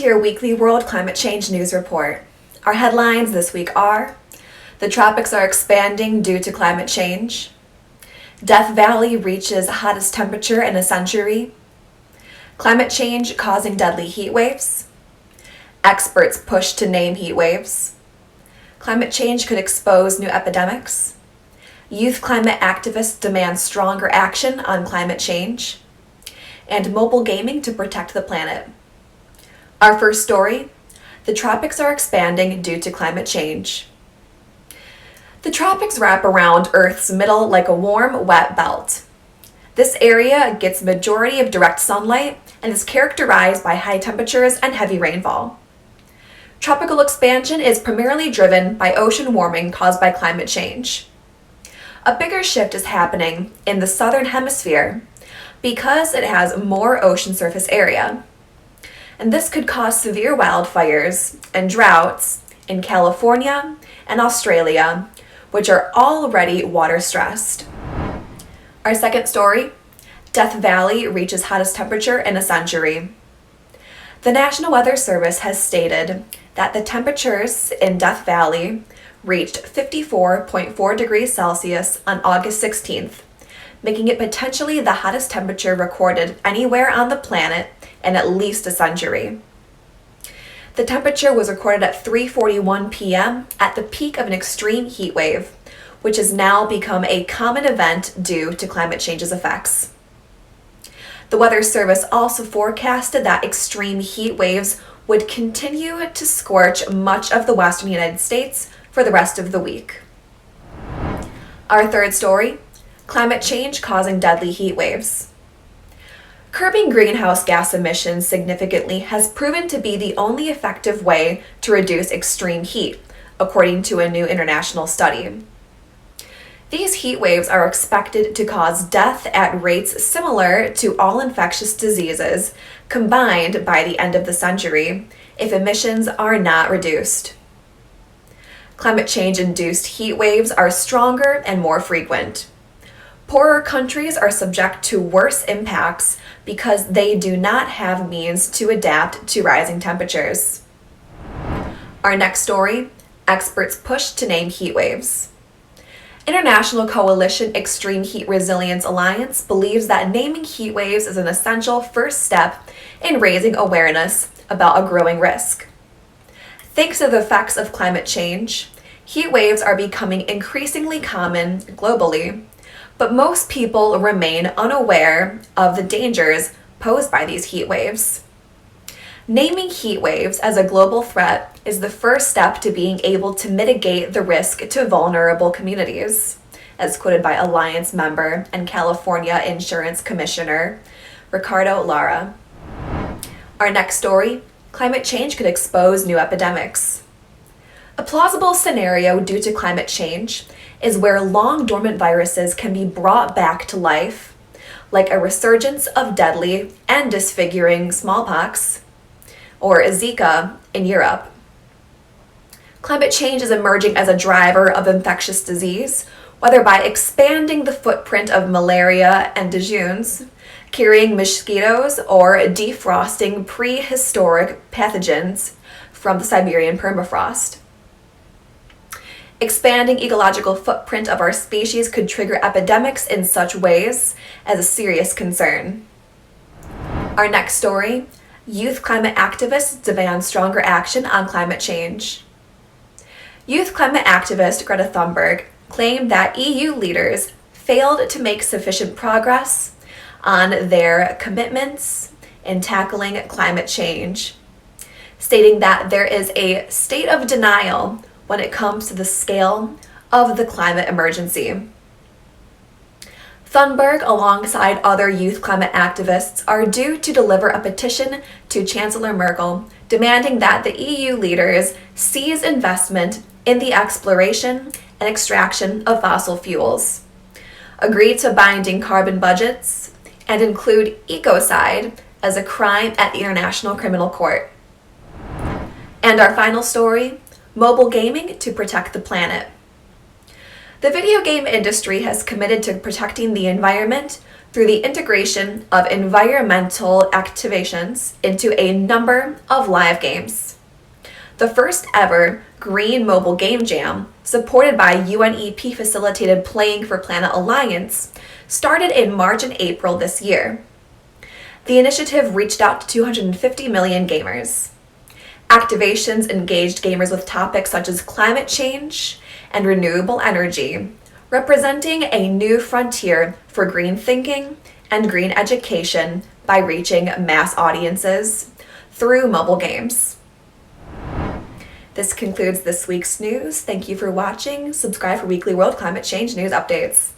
to your weekly World Climate Change News Report. Our headlines this week are: the tropics are expanding due to climate change, Death Valley reaches hottest temperature in a century, climate change causing deadly heat waves, experts push to name heat waves, climate change could expose new epidemics, youth climate activists demand stronger action on climate change, and mobile gaming to protect the planet. Our first story: the tropics are expanding due to climate change. The tropics wrap around Earth's middle like a warm, wet belt. This area gets majority of direct sunlight and is characterized by high temperatures and heavy rainfall. Tropical expansion is primarily driven by ocean warming caused by climate change. A bigger shift is happening in the southern hemisphere because it has more ocean surface area. And this could cause severe wildfires and droughts in California and Australia, which are already water stressed. Our second story: Death Valley reaches hottest temperature in a century. The National Weather Service has stated that the temperatures in Death Valley reached 54.4 degrees Celsius on August 16th, making it potentially the hottest temperature recorded anywhere on the planet in at least a century. The temperature was recorded at 3:41 p.m. at the peak of an extreme heat wave, which has now become a common event due to climate change's effects. The Weather Service also forecasted that extreme heat waves would continue to scorch much of the western United States for the rest of the week. Our third story: climate change causing deadly heat waves. Curbing greenhouse gas emissions significantly has proven to be the only effective way to reduce extreme heat, according to a new international study. These heat waves are expected to cause death at rates similar to all infectious diseases combined by the end of the century if emissions are not reduced. Climate change-induced heat waves are stronger and more frequent. Poorer countries are subject to worse impacts because they do not have means to adapt to rising temperatures. Our next story: experts push to name heat waves. International Coalition Extreme Heat Resilience Alliance believes that naming heat waves is an essential first step in raising awareness about a growing risk. Thanks to the effects of climate change, heat waves are becoming increasingly common globally, but most people remain unaware of the dangers posed by these heat waves. Naming heat waves as a global threat is the first step to being able to mitigate the risk to vulnerable communities, as quoted by Alliance member and California Insurance Commissioner Ricardo Lara. Our next story: climate change could expose new epidemics. A plausible scenario due to climate change is where long dormant viruses can be brought back to life, like a resurgence of deadly and disfiguring smallpox, or Zika in Europe. Climate change is emerging as a driver of infectious disease, whether by expanding the footprint of malaria and Dijuns, carrying mosquitoes, or defrosting prehistoric pathogens from the Siberian permafrost. Expanding ecological footprint of our species could trigger epidemics in such ways as a serious concern. Our next story: youth climate activists demand stronger action on climate change. Youth climate activist Greta Thunberg claimed that EU leaders failed to make sufficient progress on their commitments in tackling climate change, stating that there is a state of denial when it comes to the scale of the climate emergency. Thunberg, alongside other youth climate activists, are due to deliver a petition to Chancellor Merkel demanding that the EU leaders cease investment in the exploration and extraction of fossil fuels, agree to binding carbon budgets, and include ecocide as a crime at the International Criminal Court. And our final story: mobile gaming to protect the planet. The video game industry has committed to protecting the environment through the integration of environmental activations into a number of live games. The first ever Green Mobile Game Jam, supported by UNEP-facilitated Playing for Planet Alliance, started in March and April this year. The initiative reached out to 250 million gamers. Activations engaged gamers with topics such as climate change and renewable energy, representing a new frontier for green thinking and green education by reaching mass audiences through mobile games. This concludes this week's news. Thank you for watching. Subscribe for weekly world climate change news updates.